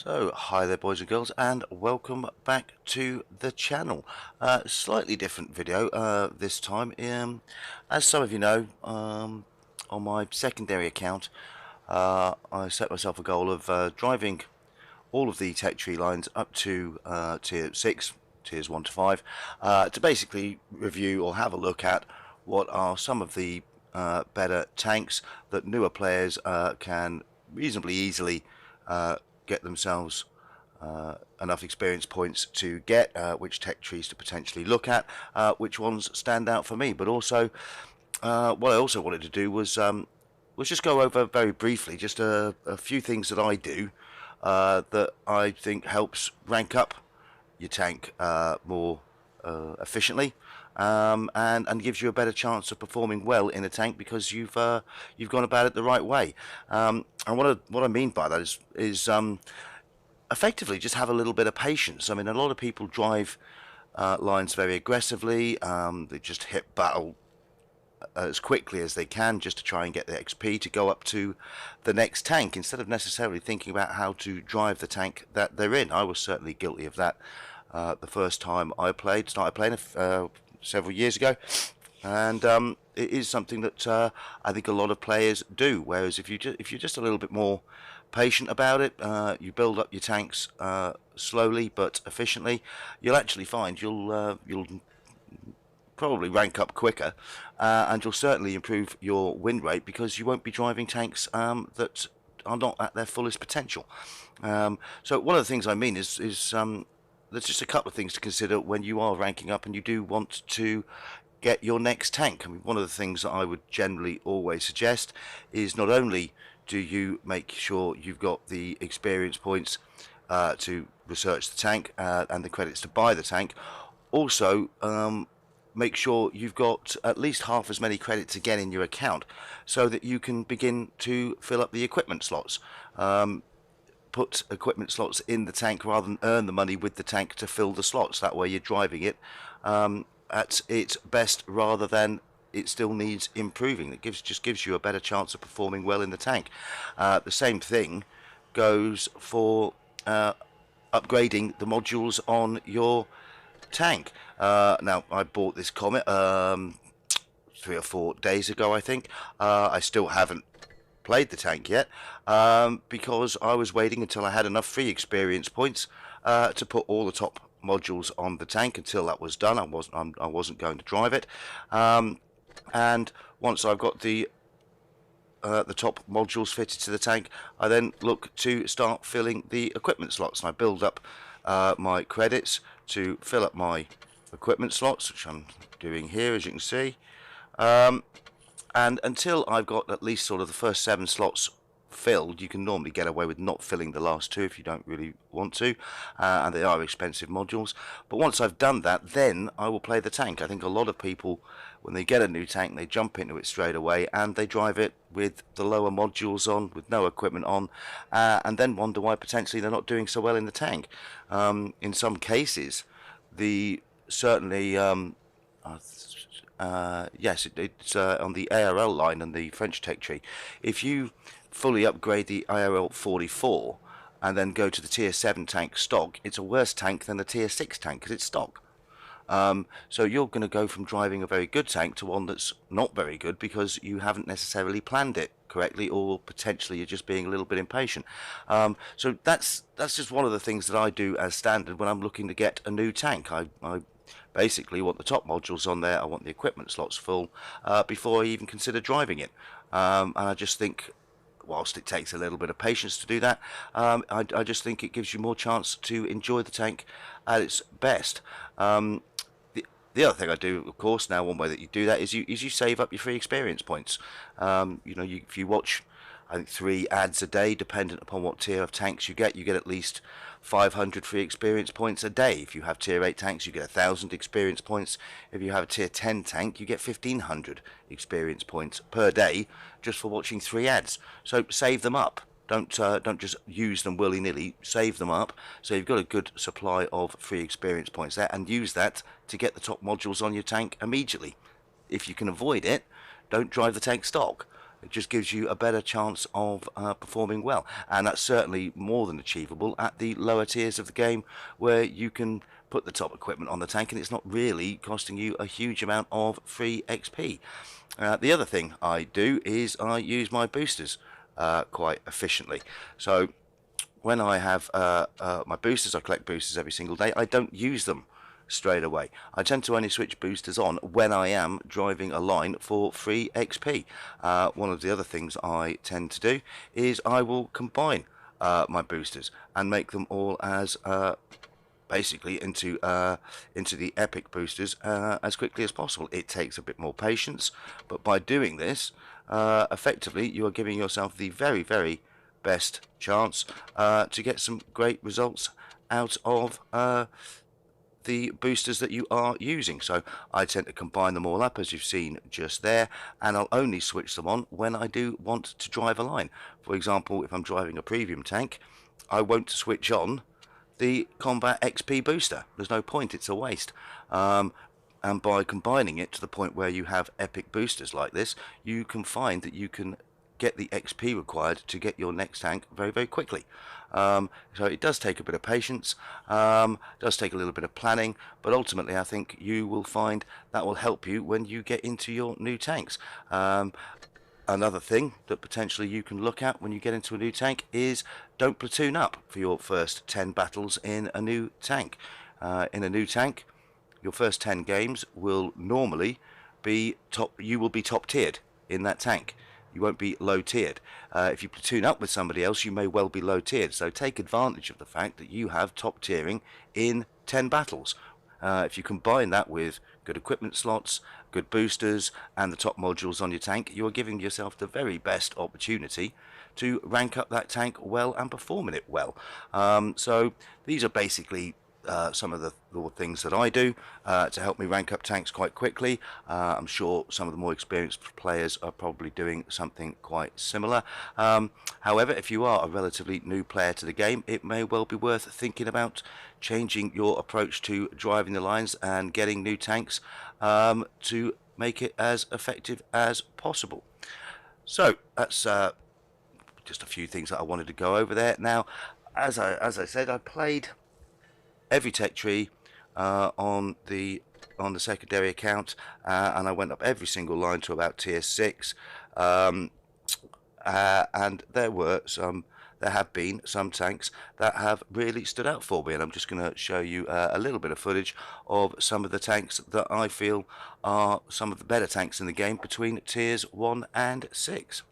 So, hi there boys and girls, and welcome back to the channel. Slightly different video this time. As some of you know, on my secondary account, I set myself a goal of driving all of the tech tree lines up to tier 6, tiers 1 to 5, to basically review or have a look at what are some of the better tanks that newer players can reasonably easily get themselves enough experience points to get, which tech trees to potentially look at, which ones stand out for me. But also, what I also wanted to do was just go over very briefly just a few things that I do that I think helps rank up your tank more efficiently, and gives you a better chance of performing well in a tank because you've gone about it the right way. And what I mean by that is effectively just have a little bit of patience. I mean, a lot of people drive lines very aggressively. They just hit battle as quickly as they can just to try and get the XP to go up to the next tank instead of necessarily thinking about how to drive the tank that they're in. I was certainly guilty of that the first time I started playing several years ago, and it is something that I think a lot of players do. Whereas if you're just a little bit more patient about it, you build up your tanks slowly but efficiently, you'll actually find you'll probably rank up quicker, and you'll certainly improve your win rate because you won't be driving tanks that are not at their fullest potential. So one of the things I mean is there's just a couple of things to consider when you are ranking up and you do want to get your next tank. I mean, one of the things that I would generally always suggest is not only do you make sure you've got the experience points to research the tank and the credits to buy the tank, also make sure you've got at least half as many credits again in your account so that you can begin to fill up the equipment slots. Put equipment slots in the tank rather than earn the money with the tank to fill the slots. That way you're driving it at its best rather than it still needs improving. It just gives you a better chance of performing well in the tank. The same thing goes for upgrading the modules on your tank. Now, I bought this Comet 3 or 4 days ago, I think. I still haven't played the tank yet because I was waiting until I had enough free experience points to put all the top modules on the tank. Until that was done, I wasn't going to drive it, and once I've got the top modules fitted to the tank, I then look to start filling the equipment slots, and I build up my credits to fill up my equipment slots, which I'm doing here, as you can see. And until I've got at least sort of the first 7 slots filled, you can normally get away with not filling the last 2 if you don't really want to, and they are expensive modules. But once I've done that, then I will play the tank. I think a lot of people, when they get a new tank, they jump into it straight away and they drive it with the lower modules on, with no equipment on, and then wonder why potentially they're not doing so well in the tank. In some cases, certainly yes, it's on the ARL line and the French tech tree. If you fully upgrade the ARL 44 and then go to the tier 7 tank stock, it's a worse tank than the tier 6 tank because it's stock. So you're going to go from driving a very good tank to one that's not very good because you haven't necessarily planned it correctly, or potentially you're just being a little bit impatient. So that's just one of the things that I do as standard when I'm looking to get a new tank. I basically want the top modules on there, I want the equipment slots full before I even consider driving it. And I just think, whilst it takes a little bit of patience to do that, I just think it gives you more chance to enjoy the tank at its best. The other thing I do, of course, now one way that you do that is you save up your free experience points. If you watch, I think, 3 ads a day, dependent upon what tier of tanks you get at least 500 free experience points a day. If you have tier 8 tanks, you get 1,000 experience points. If you have a tier 10 tank, you get 1,500 experience points per day just for watching 3 ads. So save them up. Don't just use them willy-nilly. Save them up so you've got a good supply of free experience points there, and use that to get the top modules on your tank immediately. If you can avoid it, don't drive the tank stock. It just gives you a better chance of performing well, and that's certainly more than achievable at the lower tiers of the game, where you can put the top equipment on the tank and it's not really costing you a huge amount of free XP. The other thing I do is I use my boosters quite efficiently. So when I have my boosters, I collect boosters every single day. I don't use them straight away. I tend to only switch boosters on when I am driving a line for free XP. One of the other things I tend to do is I will combine my boosters and make them all as basically into the epic boosters as quickly as possible. It takes a bit more patience, but by doing this, effectively you are giving yourself the very best chance to get some great results out of the boosters that you are using. So I tend to combine them all up, as you've seen just there, and I'll only switch them on when I do want to drive a line. For example, if I'm driving a premium tank, I won't switch on the combat XP booster. There's no point, it's a waste. And by combining it to the point where you have epic boosters like this, you can find that you can get the XP required to get your next tank very quickly. So it does take a bit of patience, does take a little bit of planning, but ultimately I think you will find that will help you when you get into your new tanks. Another thing that potentially you can look at when you get into a new tank is don't platoon up for your first 10 battles in a new tank. In a new tank, your first 10 games will normally be you will be top tiered in that tank. You won't be low tiered. If you platoon up with somebody else, you may well be low tiered. So take advantage of the fact that you have top tiering in 10 battles. If you combine that with good equipment slots, good boosters, and the top modules on your tank, you are giving yourself the very best opportunity to rank up that tank well and perform in it well. So these are basically some of the things that I do to help me rank up tanks quite quickly. I'm sure some of the more experienced players are probably doing something quite similar. However, if you are a relatively new player to the game, it may well be worth thinking about changing your approach to driving the lines and getting new tanks to make it as effective as possible. So that's just a few things that I wanted to go over there. Now, as I said, I played every tech tree on the secondary account, and I went up every single line to about tier 6, and there have been some tanks that have really stood out for me, and I'm just going to show you a little bit of footage of some of the tanks that I feel are some of the better tanks in the game between tiers 1 and 6.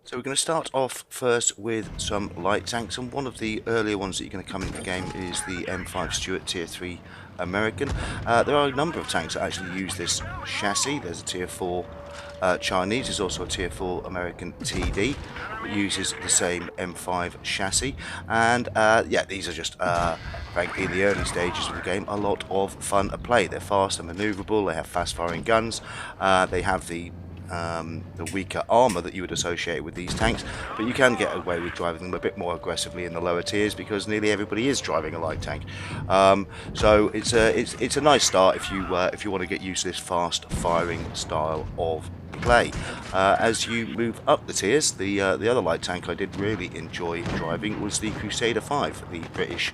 So we're going to start off first with some light tanks, and one of the earlier ones that you're going to come into the game is the M5 Stuart Tier 3 American. There are a number of tanks that actually use this chassis. There's a Tier 4 Chinese, there's also a Tier 4 American TD that uses the same M5 chassis, and yeah, these are just frankly in the early stages of the game a lot of fun to play. They're fast and manoeuvrable, they have fast firing guns, they have the weaker armor that you would associate with these tanks, but you can get away with driving them a bit more aggressively in the lower tiers because nearly everybody is driving a light tank. So it's a nice start if you want to get used to this fast firing style of play. As you move up the tiers, the other light tank I did really enjoy driving was the Crusader 5, the British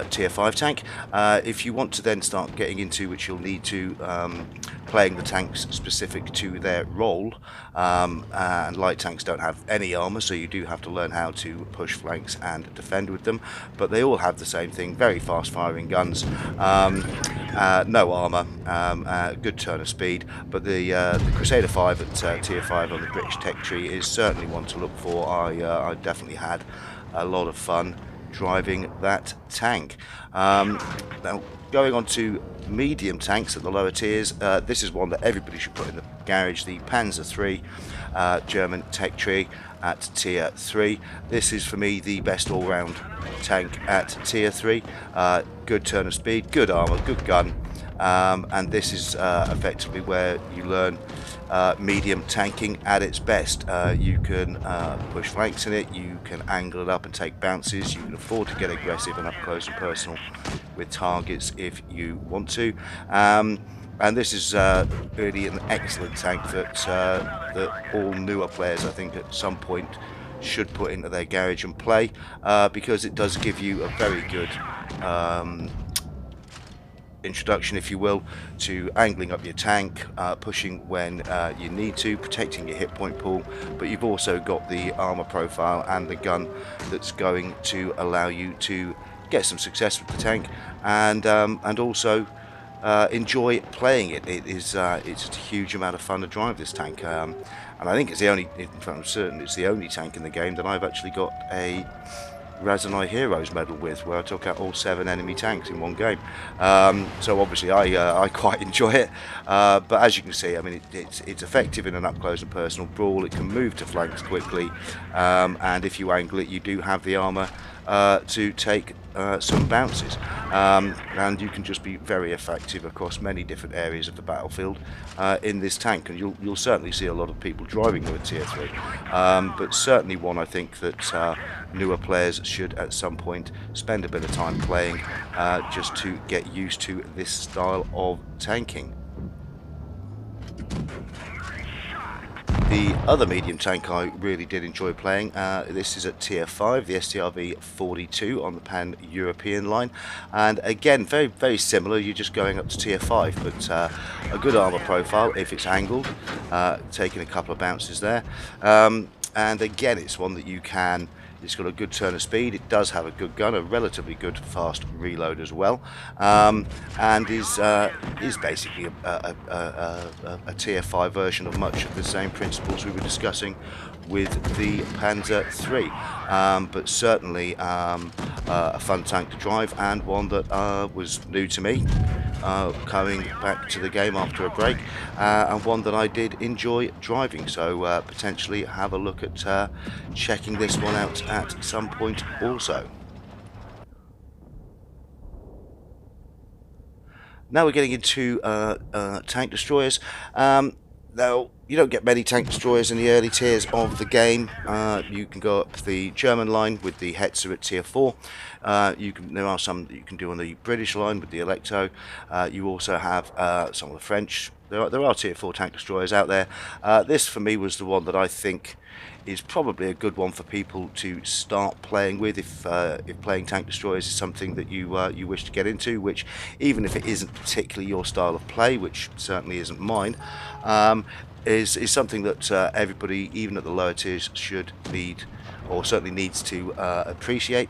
Tier 5 tank. If you want to then start getting into, which you'll need to, playing the tanks specific to their role, and light tanks don't have any armor, so you do have to learn how to push flanks and defend with them, but they all have the same thing: very fast firing guns, no armor, good turn of speed. But the Crusader 5 at Tier 5 on the British tech tree is certainly one to look for. I definitely had a lot of fun driving that tank. Now, going on to medium tanks at the lower tiers, this is one that everybody should put in the garage, the Panzer III German tech tree at Tier 3. This is for me the best all-round tank at Tier 3. Good turn of speed, good armor, good gun, and this is effectively where you learn medium tanking at its best. You can push flanks in it, you can angle it up and take bounces, you can afford to get aggressive and up close and personal with targets if you want to. And this is really an excellent tank that all newer players, I think, at some point should put into their garage and play, because it does give you a very good introduction, if you will, to angling up your tank, pushing when you need to, protecting your hit point pool, but you've also got the armor profile and the gun that's going to allow you to get some success with the tank, and also enjoy playing it. It's a huge amount of fun to drive this tank, and I think it's the only, in fact I'm certain it's the only tank in the game that I've actually got a Razanai Heroes medal with, where I took out all 7 enemy tanks in one game. So obviously I quite enjoy it, but as you can see, I mean, it's effective in an up close and personal brawl. It can move to flanks quickly, and if you angle it, you do have the armor to take some bounces, and you can just be very effective across many different areas of the battlefield in this tank, and you'll certainly see a lot of people driving them at tier 3, but certainly one I think that newer players should at some point spend a bit of time playing, just to get used to this style of tanking. The other medium tank I really did enjoy playing, this is at tier 5, the STRV 42 on the Pan-European line, and again very, very similar. You're just going up to tier 5, but a good armor profile if it's angled, taking a couple of bounces there, and again it's one that you can, it's got a good turn of speed, it does have a good gun, a relatively good fast reload as well, and is basically a tier 5 version of much of the same principles we were discussing with the Panzer III, but certainly a fun tank to drive, and one that was new to me, coming back to the game after a break, and one that I did enjoy driving, so potentially have a look at checking this one out at some point also. Now we're getting into tank destroyers. Now, you don't get many tank destroyers in the early tiers of the game. You can go up the German line with the Hetzer at tier 4. There are some that you can do on the British line with the Electo. You also have some of the French. There are tier 4 tank destroyers out there. This for me was the one that I think is probably a good one for people to start playing with if playing tank destroyers is something that you wish to get into, which, even if it isn't particularly your style of play, which certainly isn't mine, is something that everybody, even at the lower tiers, should need, or certainly needs to appreciate,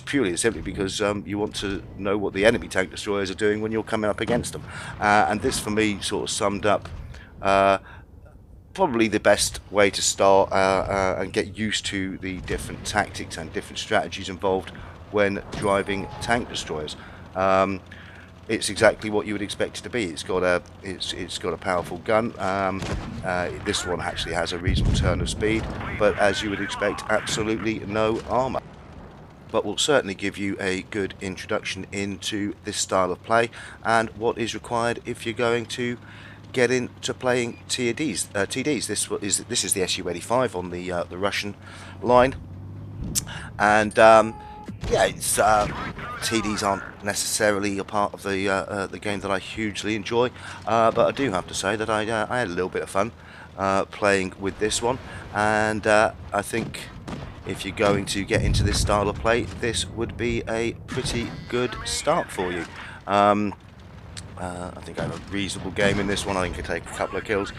purely and simply because you want to know what the enemy tank destroyers are doing when you're coming up against them, and this for me sort of summed up probably the best way to start and get used to the different tactics and different strategies involved when driving tank destroyers. It's exactly what you would expect it to be. It's got a powerful gun. This one actually has a reasonable turn of speed, but as you would expect, absolutely no armor. But will certainly give you a good introduction into this style of play and what is required if you're going to get into playing TDs. This is the Su-85 on the Russian line, and yeah, it's TDs aren't necessarily a part of the game that I hugely enjoy, but I do have to say that I had a little bit of fun playing with this one, and I think if you're going to get into this style of play, this would be a pretty good start for you. I think I have a reasonable game in this one. I think I take a couple of kills,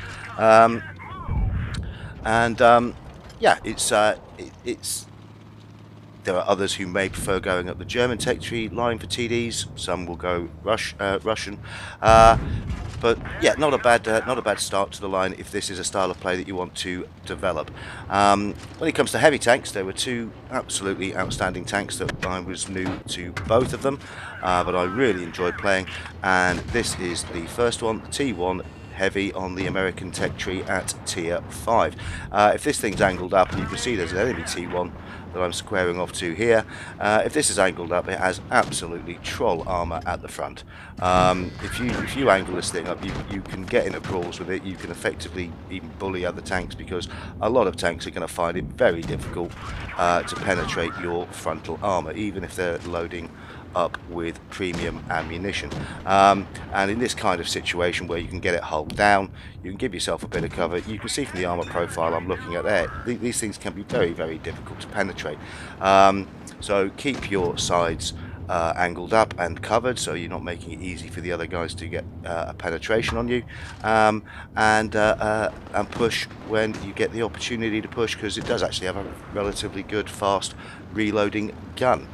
yeah, it's. There are others who may prefer going up the German tech tree line for TDs. Some will go Russian, but yeah, not a bad start to the line if this is a style of play that you want to develop. When it comes to heavy tanks, there were 2 absolutely outstanding tanks that I was new to both of them, but I really enjoyed playing, and this is the first one, the T1 Heavy on the American tech tree at tier 5. If this thing's angled up, and you can see there's an enemy T1 that I'm squaring off to here, if this is angled up, it has absolutely troll armor at the front. If you angle this thing up, you can get into brawls with it. You can effectively even bully other tanks, because a lot of tanks are going to find it very difficult to penetrate your frontal armor, even if they're loading up with premium ammunition. And in this kind of situation where you can get it hull down, you can give yourself a bit of cover. You can see from the armor profile I'm looking at there, these things can be very, very difficult to penetrate. So keep your sides angled up and covered, so you're not making it easy for the other guys to get a penetration on you, and push when you get the opportunity to push, because it does actually have a relatively good fast reloading gun.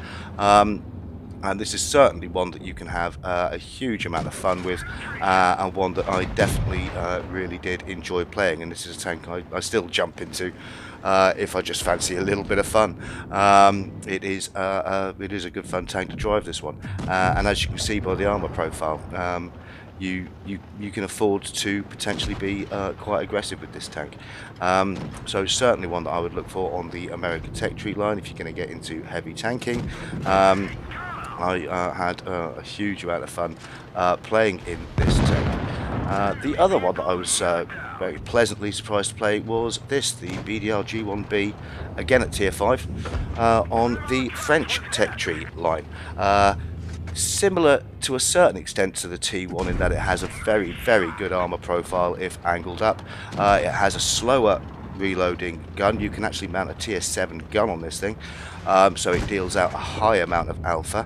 And this is certainly one that you can have a huge amount of fun with, and one that I definitely really did enjoy playing. And this is a tank I still jump into if I just fancy a little bit of fun. It is a good fun tank to drive, this one, and as you can see by the armor profile, you can afford to potentially be quite aggressive with this tank. So certainly one that I would look for on the American Tech Tree line if you're going to get into heavy tanking. I had a huge amount of fun playing in this tank. The other one that I was very pleasantly surprised to play was this, the BDR G1B, again at tier 5, on the French Tech Tree line. Similar to a certain extent to the T1 in that it has a very, very good armor profile if angled up. It has a slower reloading gun. You can actually mount a tier 7 gun on this thing, so it deals out a high amount of alpha,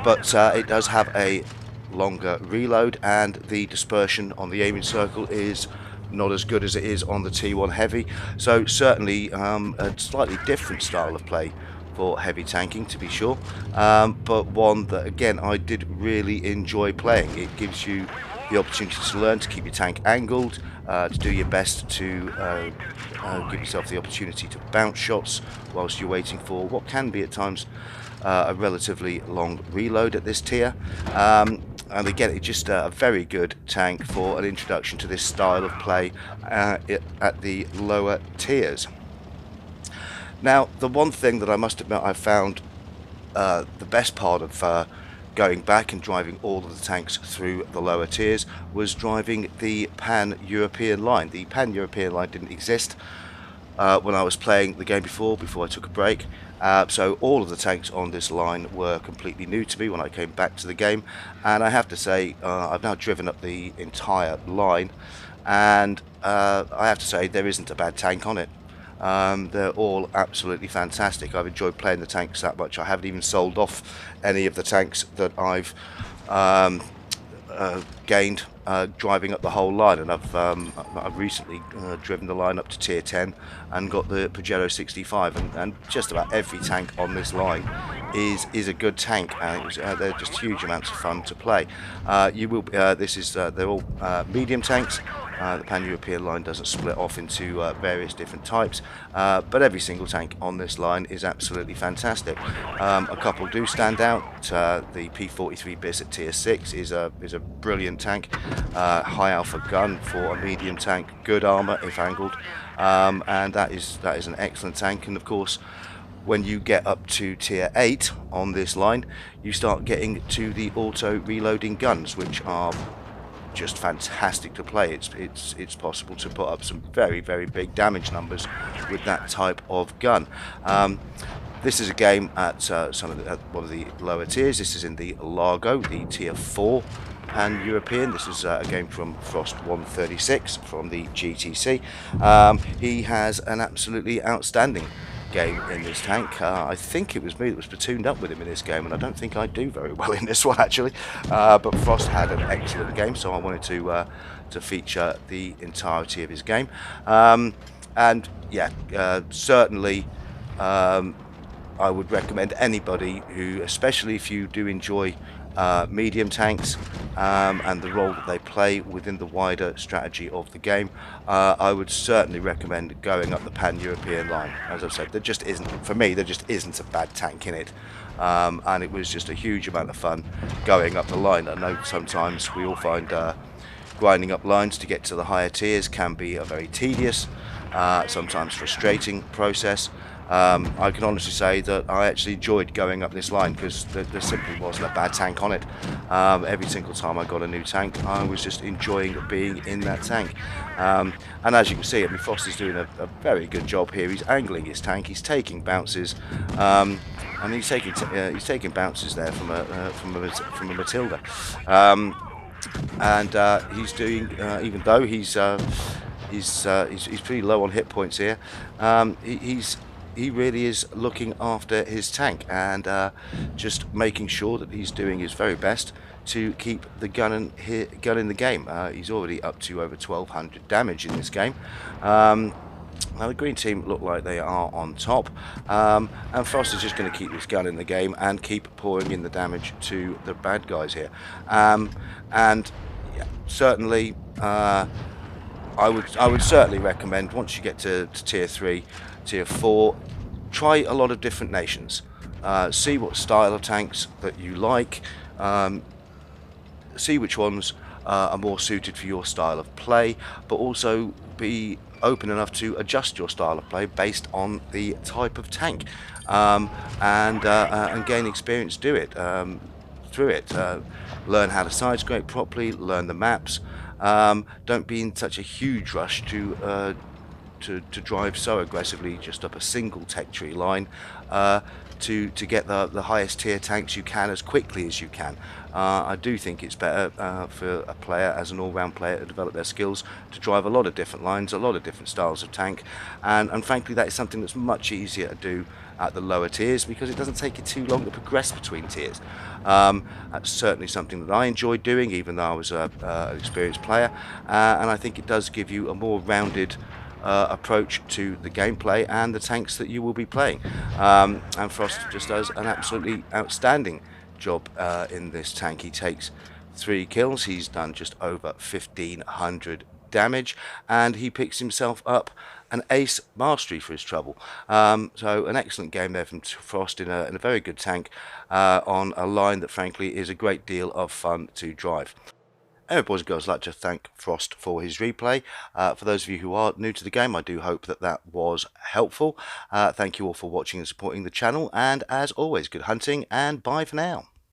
but it does have a longer reload, and the dispersion on the aiming circle is not as good as it is on the T1 heavy. So certainly a slightly different style of play for heavy tanking, to be sure, but one that again I did really enjoy playing. It gives you the opportunity to learn to keep your tank angled, to do your best to give yourself the opportunity to bounce shots whilst you're waiting for what can be at times a relatively long reload at this tier. And again, it's just a very good tank for an introduction to this style of play at the lower tiers. Now, the one thing that I must admit I found the best part of going back and driving all of the tanks through the lower tiers was driving the Pan-European line. The Pan-European line didn't exist when I was playing the game before I took a break. So all of the tanks on this line were completely new to me when I came back to the game, and I have to say I've now driven up the entire line, and I have to say there isn't a bad tank on it. They're all absolutely fantastic. I've enjoyed playing the tanks that much. I haven't even sold off any of the tanks that I've gained driving up the whole line, and I've recently driven the line up to tier 10 and got the Pajero 65, and just about every tank on this line is a good tank, and they're just huge amounts of fun to play. They're all medium tanks. The Pan-European line doesn't split off into various different types, but every single tank on this line is absolutely fantastic. A couple do stand out. The P43 BIS at tier 6 is a brilliant tank, high alpha gun for a medium tank, good armor if angled, and that is an excellent tank. And of course, when you get up to tier 8 on this line, you start getting to the auto reloading guns, which are just fantastic to play. It's possible to put up some very, very big damage numbers with that type of gun. This is a game at one of the lower tiers. This is in the Largo, the tier 4 Pan-European. This is a game from Frost 136 from the GTC. He has an absolutely outstanding game in this tank. I think it was me that was platooned up with him in this game, and I don't think I do very well in this one actually, but Frost had an excellent game, so I wanted to feature the entirety of his game. And yeah, certainly I would recommend anybody who, especially if you do enjoy medium tanks and the role that they play within the wider strategy of the game, I would certainly recommend going up the Pan-European line. As I've said, there just isn't, for me, there just isn't a bad tank in it, and it was just a huge amount of fun going up the line. I know sometimes we all find grinding up lines to get to the higher tiers can be a very tedious, sometimes frustrating process. I can honestly say that I actually enjoyed going up this line because there simply wasn't a bad tank on it. Every single time I got a new tank, I was just enjoying being in that tank. And as you can see, I mean, Frost is doing a very good job here. He's angling his tank, he's taking bounces, I mean, he's taking bounces there from a Matilda, um, and he's doing even though he's pretty low on hit points here. He really is looking after his tank and just making sure that he's doing his very best to keep the gun in the game. He's already up to over 1200 damage in this game. Now the green team look like they are on top, and Frost is just going to keep this gun in the game and keep pouring in the damage to the bad guys here. And yeah, certainly I would certainly recommend, once you get to tier 3, tier 4, try a lot of different nations. See what style of tanks that you like, see which ones are more suited for your style of play, but also be open enough to adjust your style of play based on the type of tank, and gain experience through it. Learn how to side scrape properly, learn the maps. Don't be in such a huge rush to drive so aggressively just up a single tech tree line to get the highest tier tanks you can as quickly as you can. I do think it's better for a player, as an all-round player, to develop their skills to drive a lot of different lines, a lot of different styles of tank, and frankly that is something that's much easier to do at the lower tiers, because it doesn't take you too long to progress between tiers. That's certainly something that I enjoy doing, even though I was an experienced player, and I think it does give you a more rounded approach to the gameplay and the tanks that you will be playing. And Frost just does an absolutely outstanding job in this tank. He takes 3 kills, he's done just over 1500 damage, and he picks himself up an ace mastery for his trouble. So an excellent game there from Frost in a very good tank on a line that frankly is a great deal of fun to drive. Anyway, boys and girls, I'd like to thank Frost for his replay. For those of you who are new to the game, I do hope that was helpful. Thank you all for watching and supporting the channel, and as always, good hunting and bye for now.